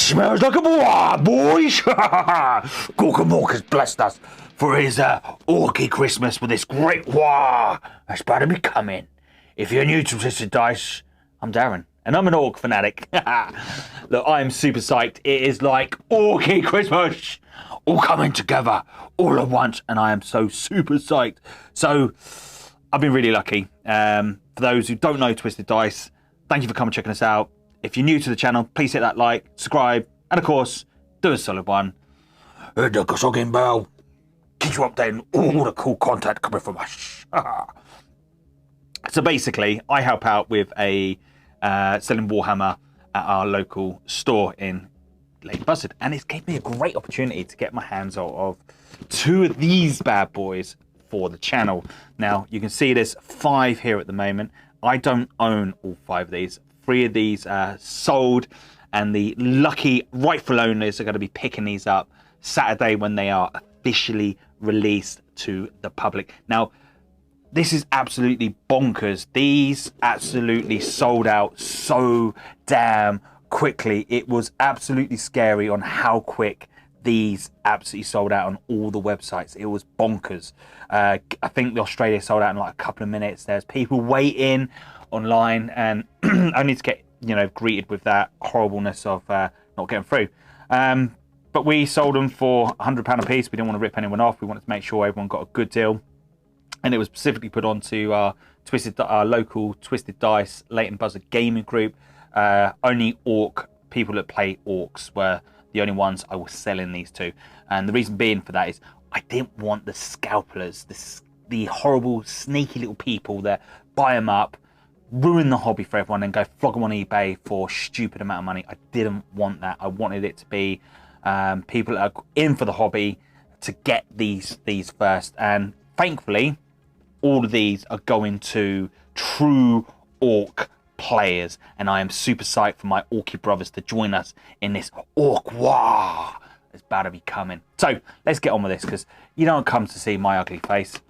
smells like a boah, boys. Gorkamork has blessed us for his Orky Christmas with this great WAAAAAGH that's about to be coming. If you're new to Twisted Dice, I'm Darren, and I'm an Ork fanatic. Look, I'm super psyched. It is like Orky Christmas, all coming together all at once, and I am so super psyched. So, I've been really lucky. For those who don't know Twisted Dice, thank you for coming and checking us out. If you're new to the channel, please hit that like, subscribe, and of course, do a solid one. Hit the sogging bell. Keep you updated on all the cool content coming from us. So basically, I help out with a selling Warhammer at our local store in Lake Buzzard, and it's gave me a great opportunity to get my hands of two of these bad boys for the channel. Now, you can see there's 5 here at the moment. I don't own all 5 of these. 3 of these are sold, and the lucky rightful owners are going to be picking these up Saturday when they are officially released to the public. Now, this is absolutely bonkers. These absolutely sold out so damn quickly. It was absolutely scary on how quick these absolutely sold out on all the websites. It was bonkers. I think the Australia sold out in like a couple of minutes. There's people waiting online, and only to get, you know, greeted with that horribleness of not getting through. But we sold them for £100 a piece. We didn't want to rip anyone off. We wanted to make sure everyone got a good deal, and it was specifically put onto our local Twisted Dice Leighton Buzzard gaming group. Only Ork people that play Orks were the only ones I was selling these to, and the reason being for that is I didn't want the scalpers, the horrible sneaky little people that buy them up, ruin the hobby for everyone, and go flog them on eBay for stupid amount of money. I didn't want that. I wanted it to be people that are in for the hobby to get these first, and thankfully all of these are going to true Ork players, and I am super psyched for my Orky brothers to join us in this Ork WAAAAAGH that's about to be coming. So let's get on with this, because you don't come to see my ugly face,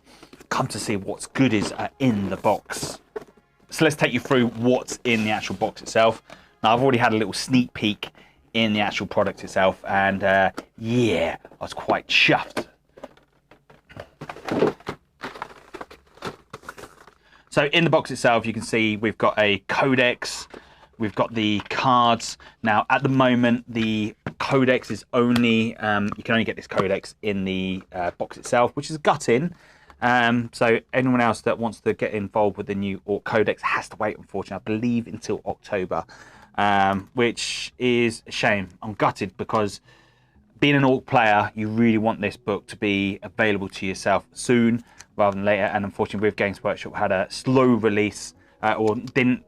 come to see what's good is in the box. So let's take you through what's in the actual box itself. Now, I've already had a little sneak peek in the actual product itself, and yeah, I was quite chuffed. So in the box itself, you can see we've got a Codex, we've got the cards. Now, at the moment, the Codex is only, you can only get this Codex in the box itself, which is gutting. So anyone else that wants to get involved with the new Ork Codex has to wait, unfortunately, I believe until October, which is a shame. I'm gutted, because being an Ork player, you really want this book to be available to yourself soon rather than later, and unfortunately with Games Workshop had a slow release, or didn't.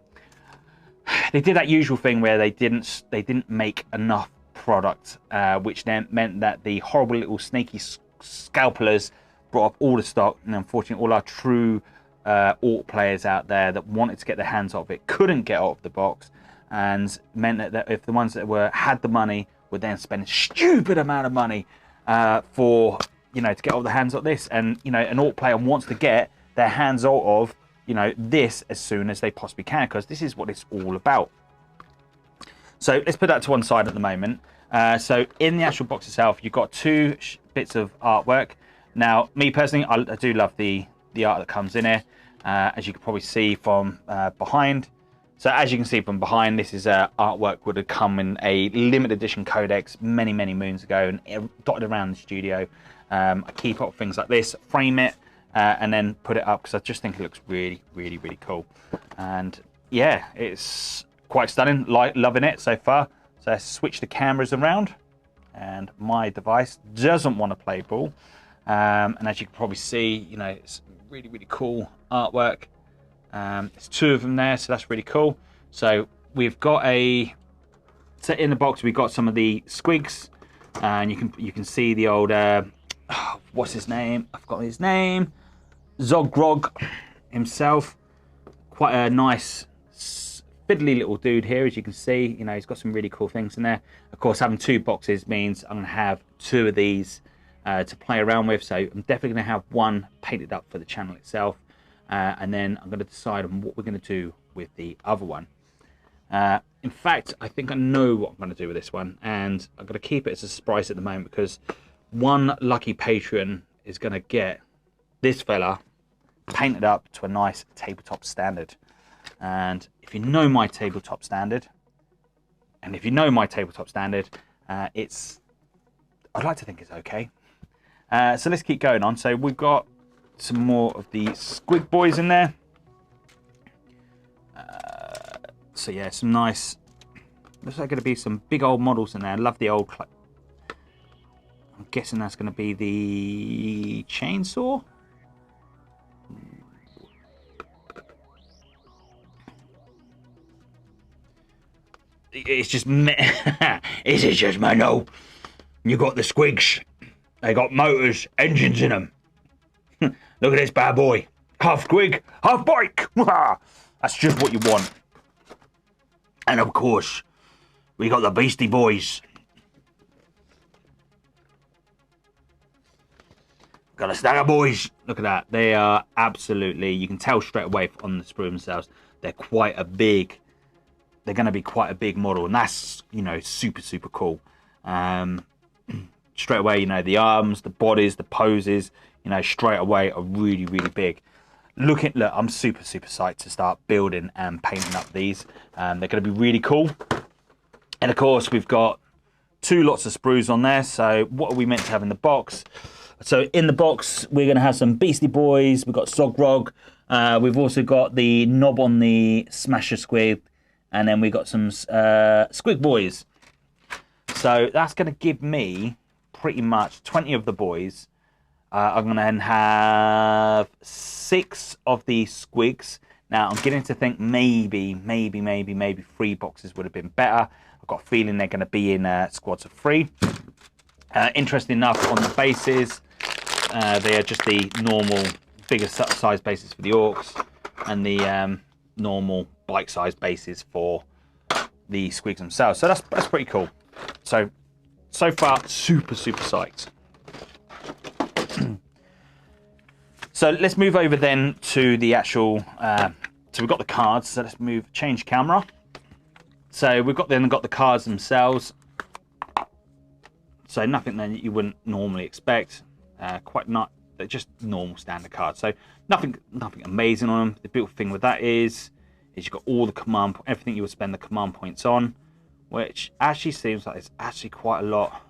They did that usual thing where they didn't make enough product, which then meant that the horrible little sneaky scalpers brought up all the stock, and unfortunately all our true Ork players out there that wanted to get their hands off it couldn't get out of the box, and meant that if the ones that had the money would then spend a stupid amount of money for, you know, to get all the hands on this. And, you know, an Ork player wants to get their hands out of, you know, this as soon as they possibly can, because this is what it's all about. So let's put that to one side at the moment. So in the actual box itself, you've got 2 bits of artwork. Now, me personally, I do love the art that comes in here, as you can probably see from behind. So as you can see from behind, this is artwork would have come in a limited edition Codex many moons ago, and dotted around the studio. I keep up things like this, frame it, and then put it up, because I just think it looks really cool. And yeah, it's quite stunning. Loving it so far. So let's switch the cameras around, and my device doesn't want to play ball. And as you can probably see, you know, it's really cool artwork. There's 2 of them there, so that's really cool. So we've got in the box, we've got some of the squigs, and you can see the old what's his name? I've forgotten his name. Zogrog himself. Quite a nice fiddly little dude here, as you can see. You know, he's got some really cool things in there. Of course, having 2 boxes means I'm gonna have 2 of these to play around with, so I'm definitely going to have one painted up for the channel itself, and then I'm going to decide on what we're going to do with the other one. In In fact, I think I know what I'm going to do with this one, and I'm going to keep it as a surprise at the moment because one lucky patron is going to get this fella painted up to a nice tabletop standard. And if you know my tabletop standard, it's, I'd like to think it's okay. So let's keep going on. So we've got some more of the Squig Boys in there. So yeah, some nice, looks like going to be some big old models in there. I love the old, I'm guessing that's going to be the chainsaw. It's just, Is it just me? No. You got the Squigs. They got motors, engines in them. Look at this bad boy. Half Squig, half bike. That's just what you want. And of course, we got the Beastie Boys. Got the Snagga Boys. Look at that. They are absolutely, you can tell straight away on the sprue themselves, they're quite a big, they're going to be quite a big model. And that's, you know, super, super cool. Straight away, you know, the arms, the bodies, the poses, you know, straight away are really, really big. Look, I'm super, super psyched to start building and painting up these. They're going to be really cool. And of course, we've got 2 lots of sprues on there. So what are we meant to have in the box? So in the box, we're going to have some Beastie Boys. We've got Sogrog. We've also got the knob on the Smasher Squig. And then we've got some Squig Boys. So that's going to give me pretty much 20 of the boys. I'm going to have 6 of the Squigs. Now, I'm getting to think maybe 3 boxes would have been better. I've got a feeling they're going to be in squads of 3. Interesting enough, on the bases, they are just the normal, bigger size bases for the Orks, and the normal bike-sized bases for the Squigs themselves. So that's pretty cool. So far, super, super psyched. So let's move over then to the actual, so we've got the cards, so let's change camera. So we've got the cards themselves. So nothing that you wouldn't normally expect. They're just normal standard cards. So nothing amazing on them. The beautiful thing with that is you've got all the everything you would spend the command points on, which actually seems like it's actually quite a lot.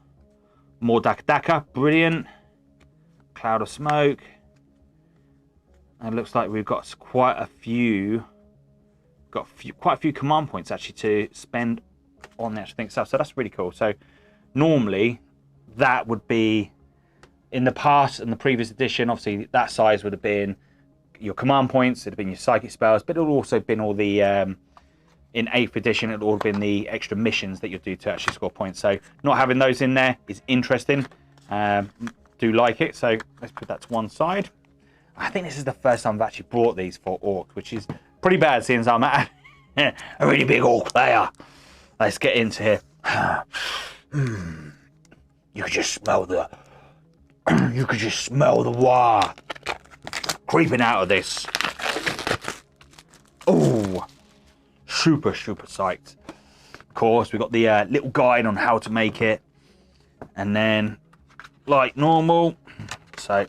More Daka, brilliant. Cloud of Smoke. And it looks like we've got quite a few command points actually to spend on the actual thing itself. So that's really cool. So normally that would be, in the past and the previous edition, obviously that size would have been your command points, it'd have been your psychic spells, but it would also have been all the in 8th edition, it would all have been the extra missions that you do to actually score points. So not having those in there is interesting. Do like it. So let's put that to one side. I think this is the first time I've actually brought these for Orcs, which is pretty bad since I'm a really big Orc player. Let's get into here. You could just smell the WAAAAAGH creeping out of this. Oh, super, super psyched. Of course, we've got the little guide on how to make it. And then, like normal, so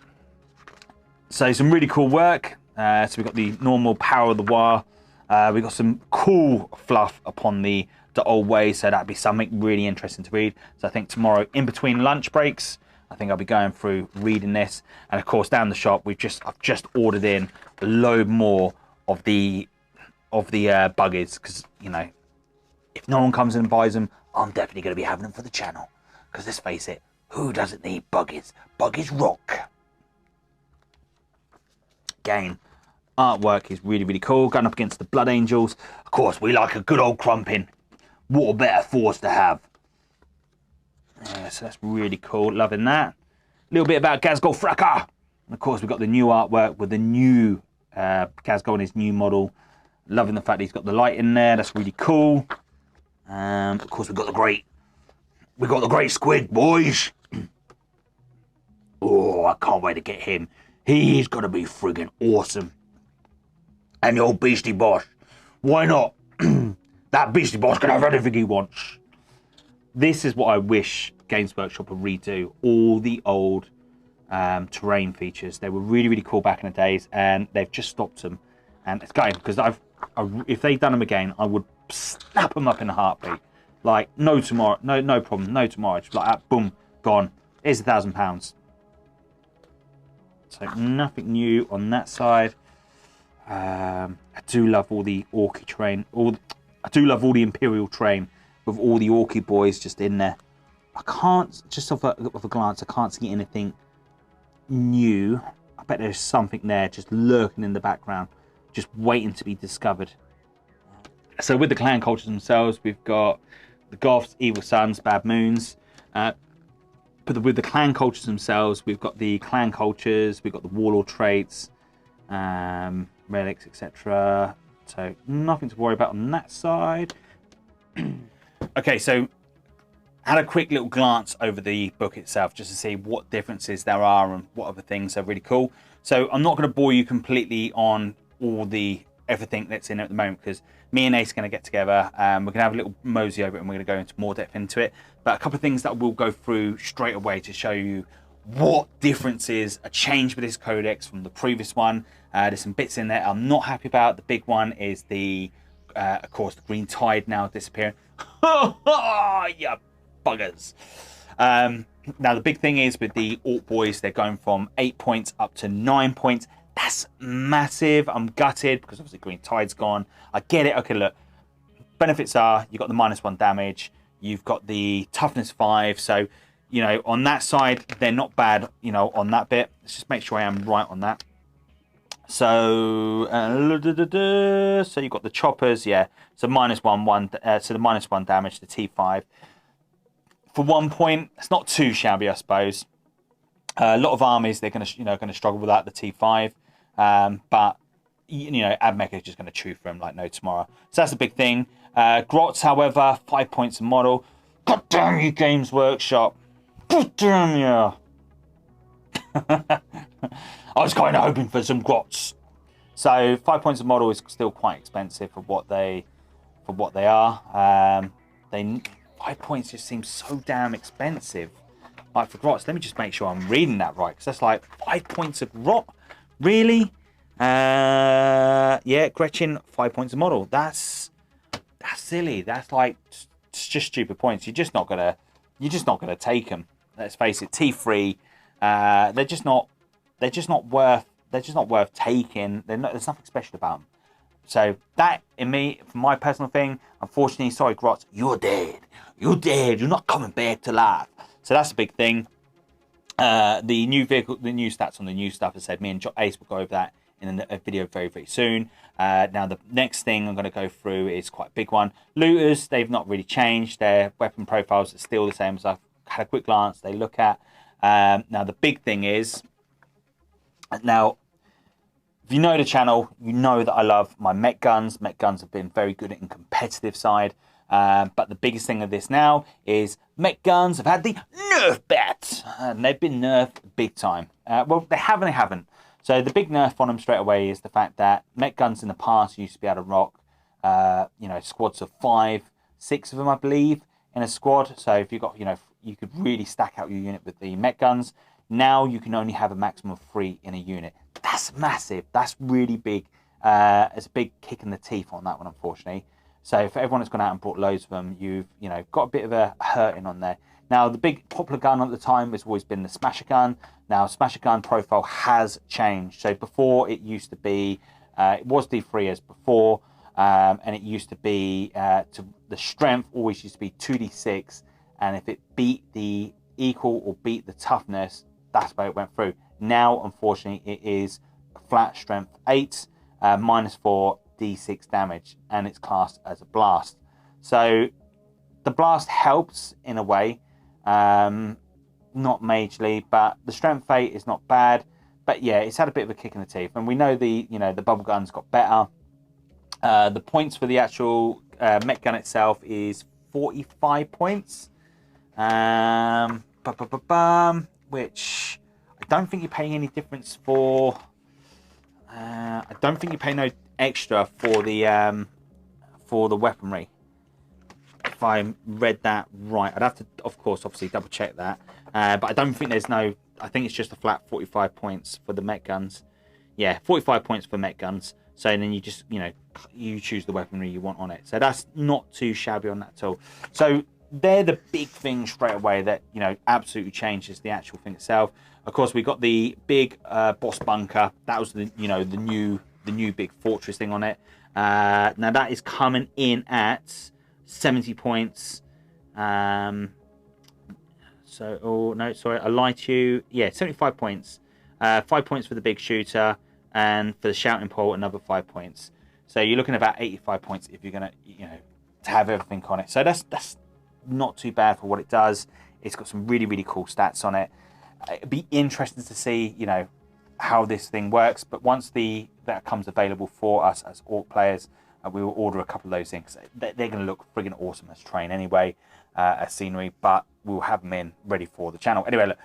some really cool work. So we've got the normal power of the WAAAAAGH. We've got some cool fluff upon the old way, so that'd be something really interesting to read. So I think tomorrow, in between lunch breaks, I think I'll be going through reading this. And of course, down the shop, I've just ordered in a load more of the buggies, because, you know, if no one comes in and buys them, I'm definitely going to be having them for the channel. Because let's face it, who doesn't need buggies? Buggies rock. Again, artwork is really, really cool. Going up against the Blood Angels. Of course, we like a good old Krumping. What a better force to have. Yeah, so that's really cool. Loving that. A little bit about Ghazghkull Fracas. And of course, we've got the new artwork with the new Ghazghkull and his new model. Loving the fact that he's got the light in there. That's really cool. Of course, we've got the great Squig, boys. Oh, I can't wait to get him. He's gonna be friggin' awesome. And the old Beastie Boss. Why not? That beastie boss can have anything he wants. This is what I wish Games Workshop would redo. All the old terrain features. They were really, really cool back in the days, and they've just stopped them. And it's going because if they'd done them again, I would snap them up in a heartbeat. Like no tomorrow, no problem, no tomorrow. Just like that, boom, gone. Here's £1,000. So nothing new on that side. I do love all the Orky terrain. I do love all the Imperial terrain with all the Orky boys just in there. I can't, just off a glance, I can't see anything new. I bet there's something there just lurking in the background, just waiting to be discovered. So with the clan cultures themselves, we've got the Goths, Evil Sons, Bad Moons. But with the clan cultures themselves, we've got the clan cultures, we've got the warlord traits, relics, etc. So nothing to worry about on that side. Okay, so had a quick little glance over the book itself just to see what differences there are and what other things are really cool. So I'm not going to bore you completely on all everything that's in it at the moment, because me and Ace are going to get together. We're going to have a little mosey over it, and we're going to go into more depth into it. But a couple of things that we'll go through straight away to show you what differences are changed with this codex from the previous one. There's some bits in there I'm not happy about. The big one is of course, the green tide now disappearing. Yeah, buggers. Now the big thing is with the Ork boys, they're going from 8 points up to 9 points. That's massive. I'm gutted because obviously green tide's gone. I get it. Okay, look, benefits are you've got the -1 damage, you've got the toughness 5, so you know on that side they're not bad, you know, on that bit. Let's just make sure I am right on that. So so you've got the choppers, yeah, so -1 so the -1 damage, the T5 for 1 point. It's not too shabby, I suppose. A lot of armies, they're going to struggle with that, the T5, but you know, Mech is just going to chew for him like no tomorrow. So that's a big thing. Grots, however, 5 points a model. God damn you, Games Workshop! God damn you! I was kind of hoping for some grots. So 5 points a model is still quite expensive for what they are. 5 points just seems so damn expensive. Like for grots, let me just make sure I'm reading that right, because that's like 5 points a grot. Really? Yeah, Gretchen, 5 points a model. That's silly. That's like it's just stupid points. You're just not gonna take them. Let's face it. T3, they're just not worth taking. There's nothing special about them. So that, in me, for my personal thing, unfortunately, sorry, Grots, you're dead. You're dead. You're not coming back to life. So that's a big thing. The new vehicle, the new stats on the new stuff, as I said, me and Ace will go over that in a video very, very soon. Now, the next thing I'm going to go through is quite a big one. Looters, they've not really changed. Their weapon profiles are still the same as I've had a quick glance. They look at. Now, the big thing is, now, if you know the channel, you know that I love my Mech guns. Mech guns have been very good in competitive side. But the biggest thing of this now is Mech guns have had the nerf bats. And they've been nerfed big time. Well, they haven't. So the big nerf on them straight away is the fact that Mech guns in the past used to be able to rock, you know, squads of 5, 6 of them, I believe, in a squad. So if you got, you know, you could really stack out your unit with the Mech guns. Now you can only have a maximum of 3 in a unit. That's massive. That's really big. It's a big kick in the teeth on that one, unfortunately. So for everyone that's gone out and bought loads of them, you've got a bit of a hurting on there. Now the big popular gun at the time has always been the Smasher gun. Now Smasher gun profile has changed. So before it used to be, it was D3 as before, and it used to be the strength always used to be 2d6, and if it beat the equal or beat the toughness, that's where it went through. Now, unfortunately, it is flat strength 8, -4 d6 damage, and it's classed as a blast. So the blast helps in a way, not majorly, but the strength 8 is not bad. But yeah, it's had a bit of a kick in the teeth, and we know the bubble gun's got better. The points for the actual Mech gun itself is 45 points, which I don't think you're paying any difference for. I don't think you pay no extra for the weaponry. if I read that right. I'd have to, of course, obviously double check that. But I don't think there's no, I think it's just a flat 45 points for the Mech guns. Yeah, 45 points for Mech guns. So then you just, you know, you choose the weaponry you want on it. So that's not too shabby on that at all. So they're the big things straight away that, you know, absolutely changes the actual thing itself. Of course, we got the big boss bunker. That was the, you know, the new big fortress thing on it. Now that is coming in at 70 points. So, oh no, sorry, I lied to you. Yeah, 75 points. 5 points for the big shooter, and for the shouting pole, another 5 points. So you're looking at about 85 points if you're gonna, you know, to have everything on it. So that's not too bad for what it does. It's got some really cool stats on it. It'd be interesting to see, you know, how this thing works. But once that comes available for us as Ork players, we will order a couple of those things. They're going to look friggin' awesome as terrain anyway, as scenery. But we'll have them in ready for the channel. Anyway, look,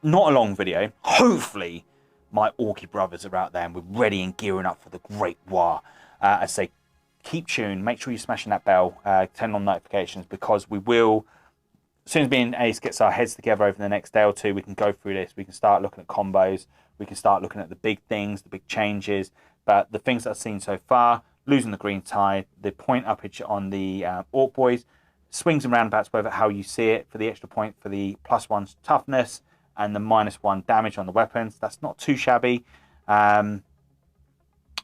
not a long video. Hopefully, my Orky brothers are out there and we're ready and gearing up for the Great WAAAAAGH. I say, keep tuned. Make sure you're smashing that bell, turn on notifications, because we will. As soon as me and Ace gets our heads together over the next day or two, we can go through this. We can start looking at combos. We can start looking at the big things, the big changes. But the things that I've seen so far, losing the green tide, the point uppage on the Ork Boys, swings and roundabouts, whether how you see it, for the extra point for the +1 toughness and the -1 damage on the weapons. That's not too shabby. And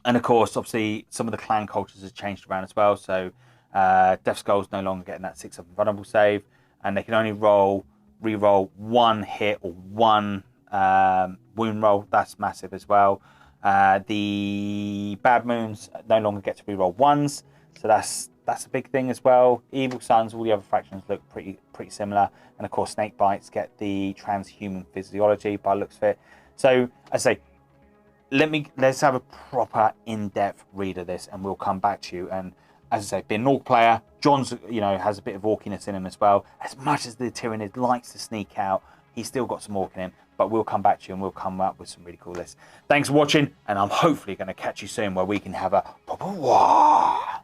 of course, obviously, some of the clan cultures have changed around as well. So Death Skull's no longer getting that 6-up vulnerable save, and they can only re-roll 1 hit or 1 wound roll. That's massive as well. The Bad Moons no longer get to re-roll 1s, so that's a big thing as well. Evil Sons, all the other factions look pretty similar, and of course Snake Bites get the transhuman physiology by the looks of it. So I say, let's have a proper in-depth read of this, and we'll come back to you. And as I say, being an Ork player, John's, you know, has a bit of Orkiness in him as well. As much as the Tyrannid likes to sneak out, he's still got some Ork in him. But we'll come back to you and we'll come up with some really cool lists. Thanks for watching, and I'm hopefully going to catch you soon where we can have a proper WAAAAAGH.